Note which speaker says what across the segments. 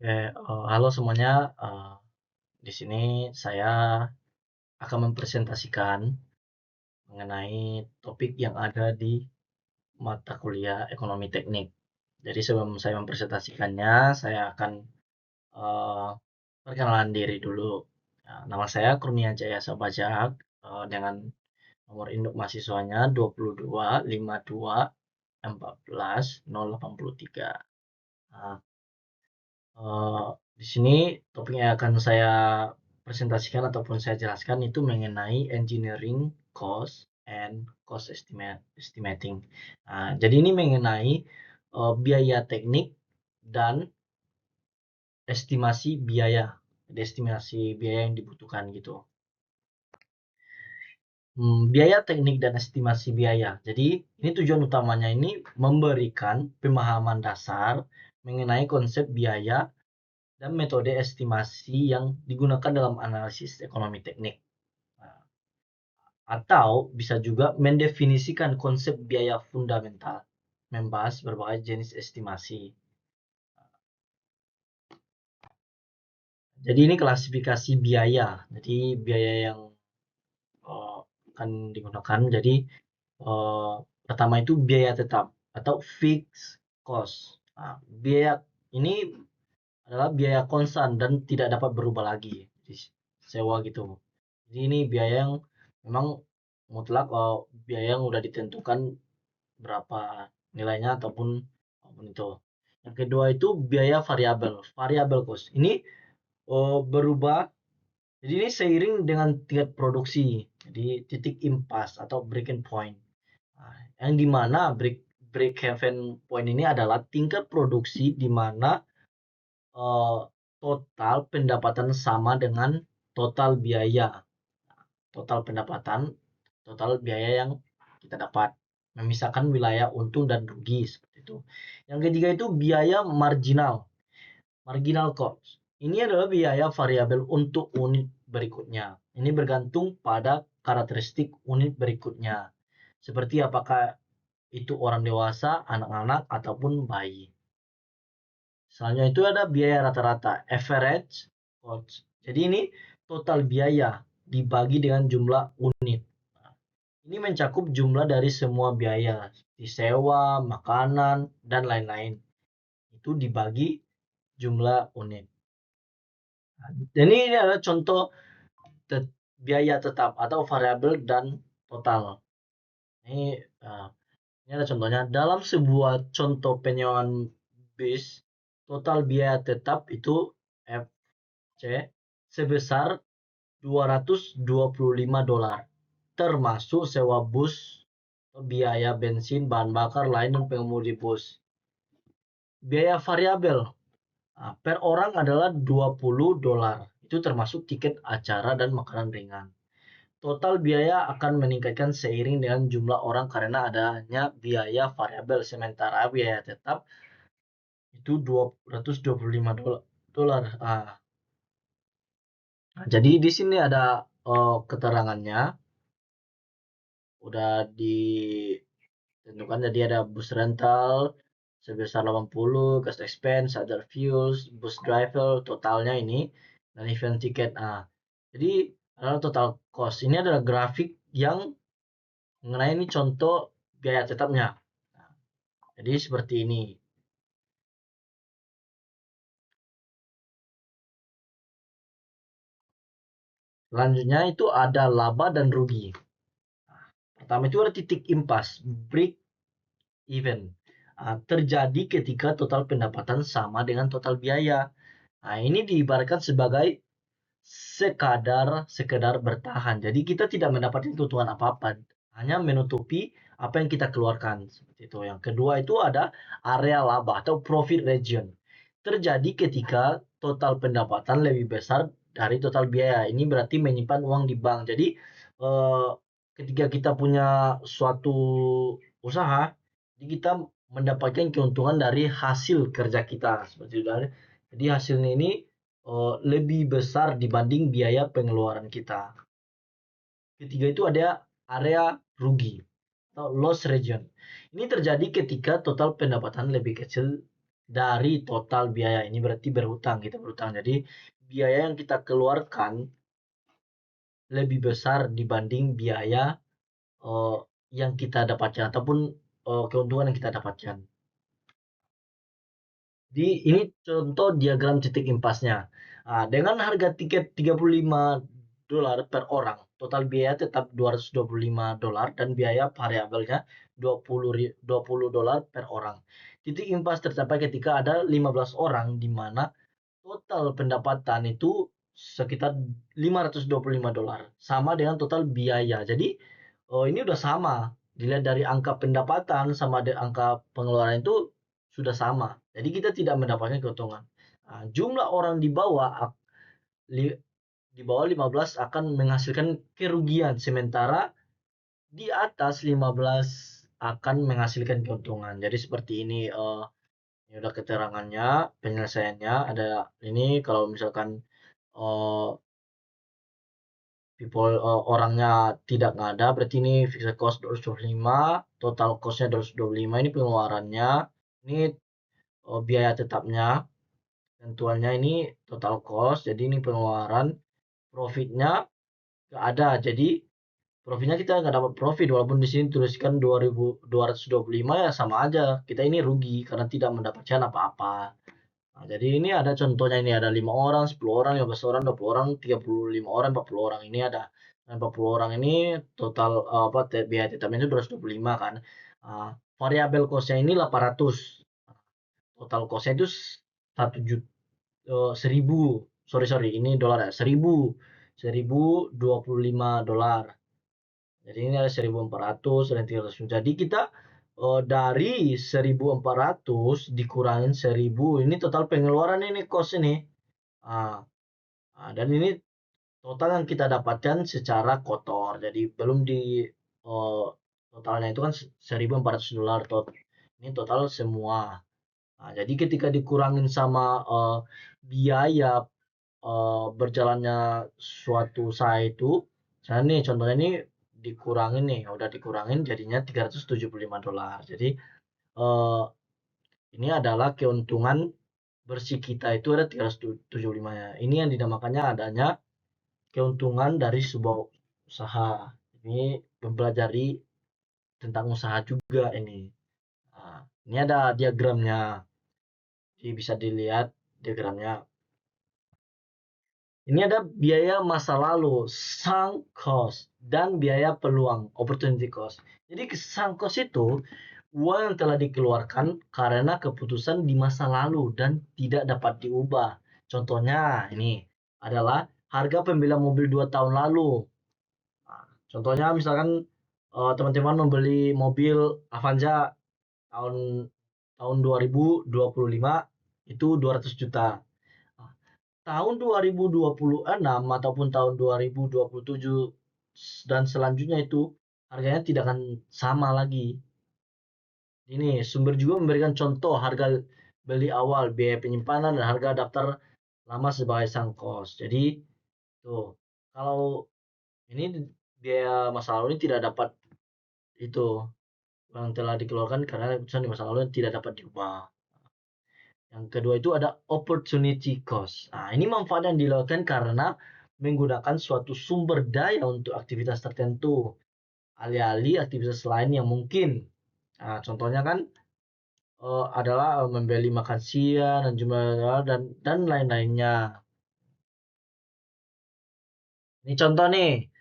Speaker 1: Halo semuanya, di sini saya akan mempresentasikan mengenai topik yang ada di mata kuliah ekonomi teknik. Jadi sebelum saya mempresentasikannya, saya akan uh, perkenalan diri dulu. Nama saya Kurnia Jaya Sabajak, dengan nomor induk mahasiswanya 22 52 14 Nah, di sini topik yang akan saya presentasikan ataupun saya jelaskan itu mengenai engineering cost and cost estimating. Jadi ini mengenai biaya teknik dan estimasi biaya yang dibutuhkan gitu. Biaya teknik dan estimasi biaya. Jadi ini tujuan utamanya ini memberikan pemahaman dasar mengenai konsep biaya dan metode estimasi yang digunakan dalam analisis ekonomi teknik. Nah, atau bisa juga mendefinisikan konsep biaya fundamental, membahas berbagai jenis estimasi. Jadi ini klasifikasi biaya. Jadi biaya yang akan digunakan. Jadi pertama itu biaya tetap atau fixed cost. Biaya ini adalah biaya konstan dan tidak dapat berubah lagi, sewa gitu. Jadi ini biaya yang memang mutlak, biaya yang udah ditentukan berapa nilainya ataupun itu. Yang kedua itu biaya variabel, variabel cost. Ini berubah. Jadi ini seiring dengan tingkat produksi. Jadi titik impas atau breaking point. Yang dimana break-even point ini adalah tingkat produksi di mana total pendapatan sama dengan total biaya. Total pendapatan, total biaya yang kita dapat. Memisahkan wilayah untung dan rugi seperti itu. Yang ketiga itu biaya marginal, marginal cost. Ini adalah biaya variabel untuk unit berikutnya. Ini bergantung pada karakteristik unit berikutnya. Seperti apakah itu orang dewasa, anak-anak, ataupun bayi. Selanjutnya itu ada biaya rata-rata, average cost. Jadi ini total biaya dibagi dengan jumlah unit. Ini mencakup jumlah dari semua biaya, seperti sewa, makanan, dan lain-lain. Itu dibagi jumlah unit. Dan ini adalah contoh biaya tetap atau variabel dan total. Ini ada contohnya. Dalam sebuah contoh penyewaan bis, total biaya tetap itu FC sebesar $225, termasuk sewa bus, biaya bensin, bahan bakar lain, dan pengemudi bus. Biaya variabel per orang adalah $20. Itu termasuk tiket acara dan makanan ringan. Total biaya akan meningkatkan seiring dengan jumlah orang karena adanya biaya variabel, sementara biaya tetap itu $225. Jadi di sini ada keterangannya, udah ditentukan. Jadi ada bus rental sebesar 80, gas expense, other fuels, bus driver, totalnya ini, dan event tiket. Jadi adalah total cost. Ini adalah grafik yang mengenai ini contoh biaya tetapnya. Jadi seperti ini. Selanjutnya itu ada laba dan rugi. Pertama itu ada titik impas, break even. Terjadi ketika total pendapatan sama dengan total biaya. Ini diibaratkan sebagai sekedar bertahan. Jadi kita tidak mendapatkan keuntungan apa-apa, hanya menutupi apa yang kita keluarkan. Seperti itu. Yang kedua itu ada area laba atau profit region. Terjadi ketika total pendapatan lebih besar dari total biaya. Ini berarti menyimpan uang di bank. Jadi eh, ketika kita punya suatu usaha, jadi kita mendapatkan keuntungan dari hasil kerja kita. Seperti itu. Jadi hasilnya ini lebih besar dibanding biaya pengeluaran kita. Ketiga itu ada area rugi atau loss region. Ini terjadi ketika total pendapatan lebih kecil dari total biaya. Ini berarti berhutang, kita berhutang. Jadi biaya yang kita keluarkan lebih besar dibanding biaya yang kita dapatkan ataupun keuntungan yang kita dapatkan. Ini contoh diagram titik impasnya. Dengan harga tiket $35 per orang, total biaya tetap $225 dan biaya variabelnya $20 per orang. Titik impas tercapai ketika ada 15 orang, di mana total pendapatan itu sekitar $525, sama dengan total biaya. Jadi ini udah sama. Dilihat dari angka pendapatan sama angka pengeluaran itu sudah sama. Jadi kita tidak mendapatkan keuntungan. Jumlah orang di bawah 15 akan menghasilkan kerugian, sementara di atas 15 akan menghasilkan keuntungan. Jadi seperti ini, ini udah keterangannya, penyelesaiannya ada ini. Kalau misalkan uh, orangnya tidak ada, berarti ini fixed cost 225, total costnya 225, ini pengeluarannya, ini biaya tetapnya, tentuannya ini total cost, jadi ini pengeluaran. Profitnya nggak ada, jadi profitnya kita nggak dapat profit, walaupun di sini tuliskan 2.225, ya sama aja, kita ini rugi karena tidak mendapatkan apa-apa. Jadi ini ada contohnya, ini ada 5 orang, 10 orang, 15 orang, 20 orang, 35 orang, 40 orang. Ini ada 40 orang ini total biaya tetapnya itu 225 kan. Variabel cost-nya ini 800. Total cost-nya itu 1 juta, 1000. Sorry, ini dolar ya. 1025 dolar. Jadi ini ada 1400 dan 300. Jadi kita dari 1400 dikurangin 1000, ini total pengeluaran ini, cost ini. Ah, dan ini total yang kita dapatkan secara kotor. Jadi belum di eh, totalnya itu kan $1.400. Ini total semua. Jadi ketika dikurangin sama biaya berjalannya suatu usaha itu, saya nih contohnya ini dikurangin nih, udah dikurangin jadinya $375. Jadi eh, ini adalah keuntungan bersih kita itu ada 375 ya. Ini yang dinamakannya adanya keuntungan dari sebuah usaha. Ini mempelajari tentang usaha juga ini. Ini ada diagramnya. Jadi bisa dilihat diagramnya. Ini ada biaya masa lalu, sunk cost, dan biaya peluang, opportunity cost. Jadi sunk cost itu uang yang telah dikeluarkan karena keputusan di masa lalu dan tidak dapat diubah. Contohnya ini adalah harga pembelian mobil 2 tahun lalu. Contohnya misalkan teman-teman membeli mobil Avanza tahun tahun 2025 itu 200 juta. Tahun 2026 ataupun tahun 2027 dan selanjutnya itu harganya tidak akan sama lagi. Ini sumber juga memberikan contoh harga beli awal, biaya penyimpanan, dan harga daftar lama sebagai sang cost. Jadi tuh, kalau ini biaya masa lalu ini tidak dapat itu yang telah dikeluarkan karena keputusan di masa lalu yang tidak dapat diubah. Yang kedua itu ada opportunity cost. Ini manfaat yang dilakukan karena menggunakan suatu sumber daya untuk aktivitas tertentu, alih-alih aktivitas lain yang mungkin. Contohnya kan adalah membeli makan siang dan jumlah dan lain-lainnya. Ini contoh nih,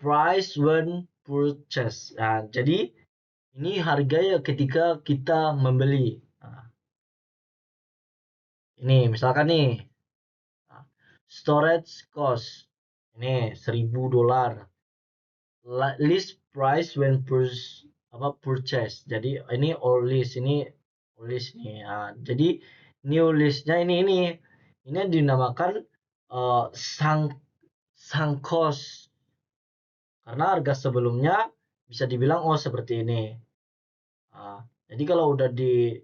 Speaker 1: price when purchase. Jadi ini harga ya ketika kita membeli. Ini misalkan nih, storage cost ini $1.000. List price when purchase. Jadi ini all list, ini all list nih. Jadi new listnya ini dinamakan sunk cost, karena harga sebelumnya bisa dibilang seperti ini. Jadi kalau udah di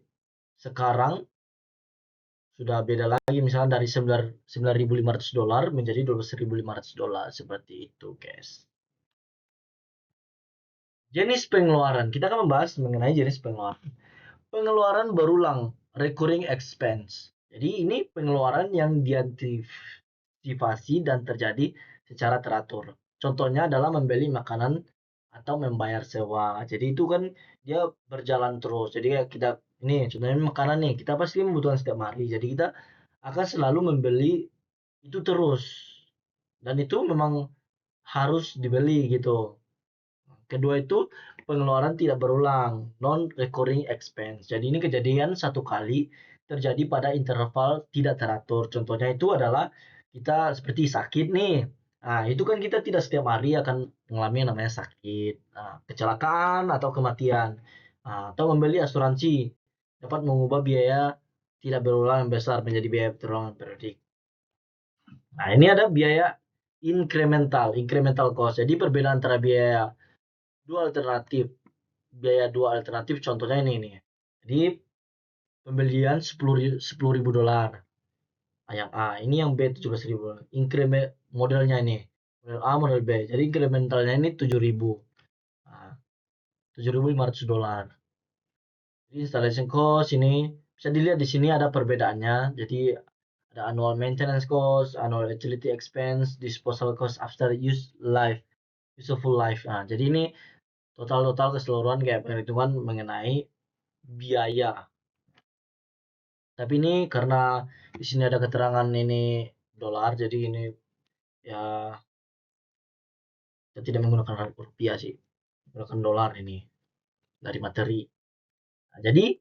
Speaker 1: sekarang sudah beda lagi, misalnya dari $9.500 menjadi $12.500, seperti itu guys. Jenis pengeluaran, kita akan membahas mengenai jenis pengeluaran. Pengeluaran berulang, recurring expense. Jadi ini pengeluaran yang diantisipasi dan terjadi secara teratur. Contohnya adalah membeli makanan atau membayar sewa. Jadi itu kan dia berjalan terus. Jadi kayak kita ini contohnya makanan nih, kita pasti membutuhkan setiap hari. Jadi kita akan selalu membeli itu terus. Dan itu memang harus dibeli gitu. Kedua itu pengeluaran tidak berulang, non-recurring expense. Jadi ini kejadian satu kali terjadi pada interval tidak teratur. Contohnya itu adalah kita seperti sakit nih. Nah, itu kan kita tidak setiap hari akan mengalami yang namanya sakit, kecelakaan atau kematian. Atau membeli asuransi dapat mengubah biaya tidak berulang yang besar menjadi biaya berulang periodik. Nah, ini ada biaya incremental cost. Jadi perbedaan antara dua alternatif biaya dua alternatif contohnya ini nih. Jadi pembelian 10.000 dolar. Yang A, ini yang B 17.000. Increment modelnya ini. Model A, model B. Jadi incrementalnya ini 7.000. Nah, 7.500 dolar. Jadi installation cost ini bisa dilihat di sini ada perbedaannya. Jadi ada annual maintenance cost, annual utility expense, disposal cost after useful life. Nah, jadi ini total keseluruhan kayak perhitungan mengenai biaya. Tapi ini karena di sini ada keterangan ini dolar, jadi ini ya kita tidak menggunakan rupiah sih, menggunakan dolar ini dari materi. Nah, jadi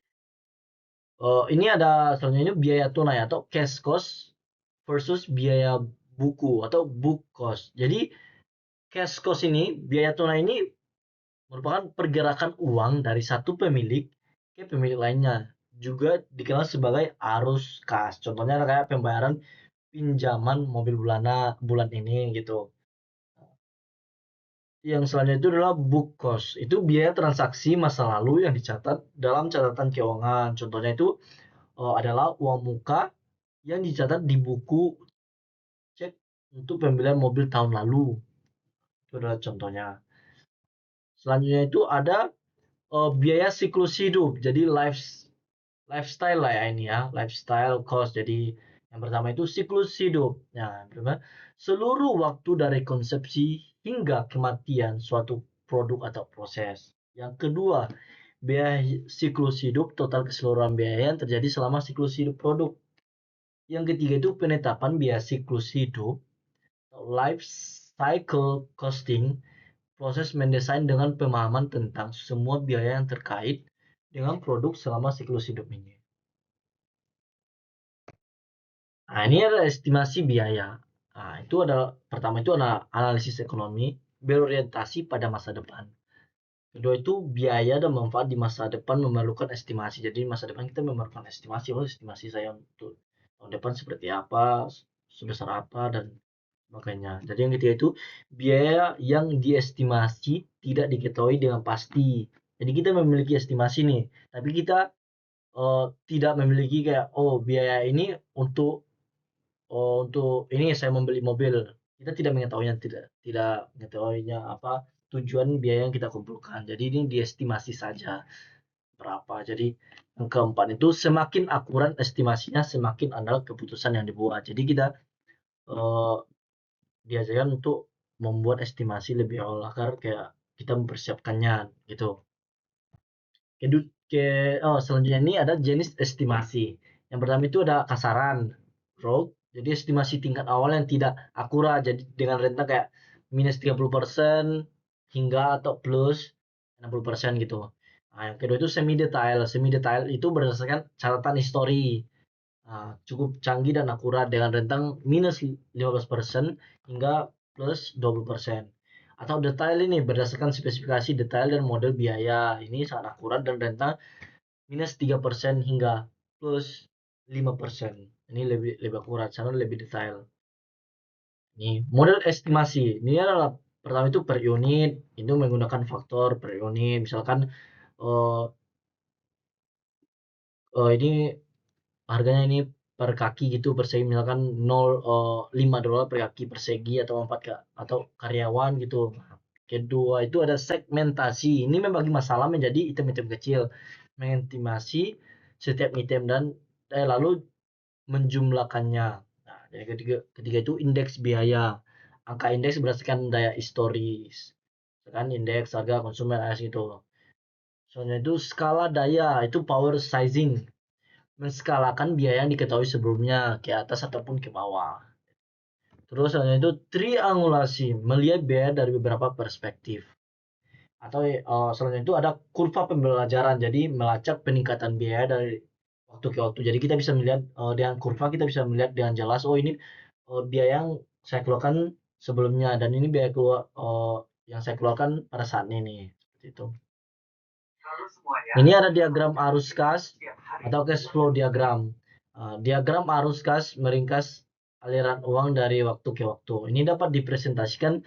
Speaker 1: ini ada selanjutnya biaya tunai atau cash cost versus biaya buku atau book cost. Jadi cash cost ini biaya tunai ini merupakan pergerakan uang dari satu pemilik ke pemilik lainnya. Juga dikenal sebagai arus kas. Contohnya kayak pembayaran pinjaman mobil bulan ini gitu. Yang selanjutnya itu adalah book cost. Itu biaya transaksi masa lalu yang dicatat dalam catatan keuangan. Contohnya itu adalah uang muka yang dicatat di buku cek untuk pembelian mobil tahun lalu. Itu adalah contohnya. Selanjutnya itu ada biaya siklus hidup. Jadi lifestyle lah ya ini ya, lifestyle cost. Jadi yang pertama itu siklus hidup. Nah, seluruh waktu dari konsepsi hingga kematian suatu produk atau proses. Yang kedua, biaya siklus hidup, total keseluruhan biaya yang terjadi selama siklus hidup produk. Yang ketiga itu penetapan biaya siklus hidup, life cycle costing, proses mendesain dengan pemahaman tentang semua biaya yang terkait dengan produk selama siklus hidup ini. Nah, ini adalah estimasi biaya. Nah, itu adalah pertama itu adalah analisis ekonomi berorientasi pada masa depan. Kedua itu biaya dan manfaat di masa depan memerlukan estimasi. Jadi masa depan kita memerlukan estimasi, oh estimasi saya untuk tahun depan seperti apa, sebesar apa dan makanya. Jadi yang ketiga itu biaya yang diestimasi tidak diketahui dengan pasti. Jadi kita memiliki estimasi nih, tapi kita tidak memiliki kayak oh biaya ini untuk ini saya membeli mobil. Kita tidak mengetahuinya, tidak tidak mengetahuinya apa tujuan biaya yang kita kumpulkan. Jadi ini diestimasi saja berapa. Jadi yang keempat itu semakin akurat estimasinya, semakin andal keputusan yang dibuat. Jadi kita eh, diajarkan untuk membuat estimasi lebih awal agar kayak kita mempersiapkannya gitu. Selanjutnya ini ada jenis estimasi. Yang pertama itu ada kasaran, rogue. Jadi estimasi tingkat awal yang tidak akurat. Jadi dengan rentang kayak minus 30% hingga atau plus 60% gitu. Nah, yang kedua itu semi detail. Semi detail itu berdasarkan catatan histori. Cukup canggih dan akurat dengan rentang minus 15% hingga plus 20%. Atau detail ini berdasarkan spesifikasi detail dan model biaya. Ini sangat akurat dan rentang minus 3% hingga plus 5%. Ini lebih akurat, sana lebih detail. Ini model estimasi. Ini adalah pertama itu per unit, itu menggunakan faktor per unit. Misalkan uh, ini harganya ini per kaki gitu persegi misalkan 5 dolar per kaki persegi atau 4 atau karyawan gitu. Kedua itu ada segmentasi. Ini membagi masalah menjadi item-item kecil. Mengintimasi setiap item dan lalu menjumlahkannya. Nah, jadi ketiga itu indeks biaya. Angka indeks berdasarkan daya historis. Kan indeks harga konsumen AS gitu. Soalnya itu skala daya, itu power sizing. Menskalakan biaya yang diketahui sebelumnya ke atas ataupun ke bawah. Terus soalnya itu triangulasi, melihat biaya dari beberapa perspektif. Atau selanjutnya itu ada kurva pembelajaran, jadi melacak peningkatan biaya dari waktu ke waktu. Jadi kita bisa melihat dengan kurva, kita bisa melihat dengan jelas, oh ini biaya yang saya keluarkan sebelumnya dan ini biaya keluar yang saya keluarkan pada saat ini. Seperti itu. Ini ada diagram arus kas atau cash flow diagram. Diagram arus kas meringkas aliran uang dari waktu ke waktu. Ini dapat dipresentasikan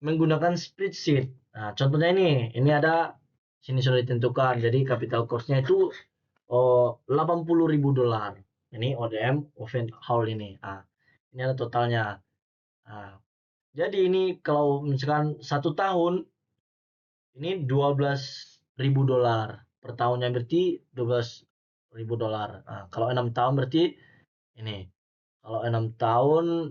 Speaker 1: menggunakan spreadsheet. Nah, contohnya ini ada sini sudah ditentukan. Jadi capital cost-nya itu $80.000. Ini ODM event haul ini. Nah, ini ada totalnya. Nah, jadi ini kalau misalkan 1 tahun ini $12.000 per tahunnya, berarti $12.000. Nah, kalau 6 tahun berarti ini. Kalau 6 tahun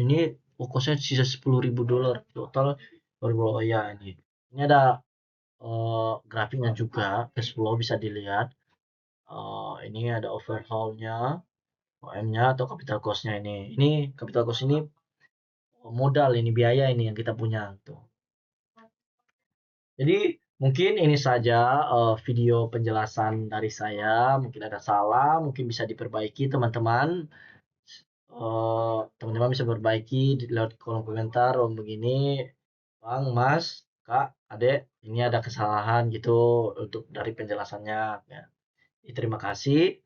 Speaker 1: ini kosnya sisa $10.000 total. Oh ya, ini ada grafiknya juga, cash flow bisa dilihat. Ini ada overhaul-nya, OM-nya atau capital cost-nya ini. Ini capital cost ini modal, ini biaya ini yang kita punya tuh. Jadi mungkin ini saja video penjelasan dari saya. Mungkin ada salah, mungkin bisa diperbaiki teman-teman. Teman-teman bisa perbaiki di lewat kolom komentar. Oh begini, Bang, Mas, Kak, Adek, ini ada kesalahan gitu untuk dari penjelasannya. Ya. Terima kasih.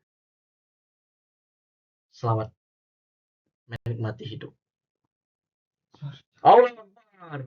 Speaker 1: Selamat menikmati hidup. Allah Akbar.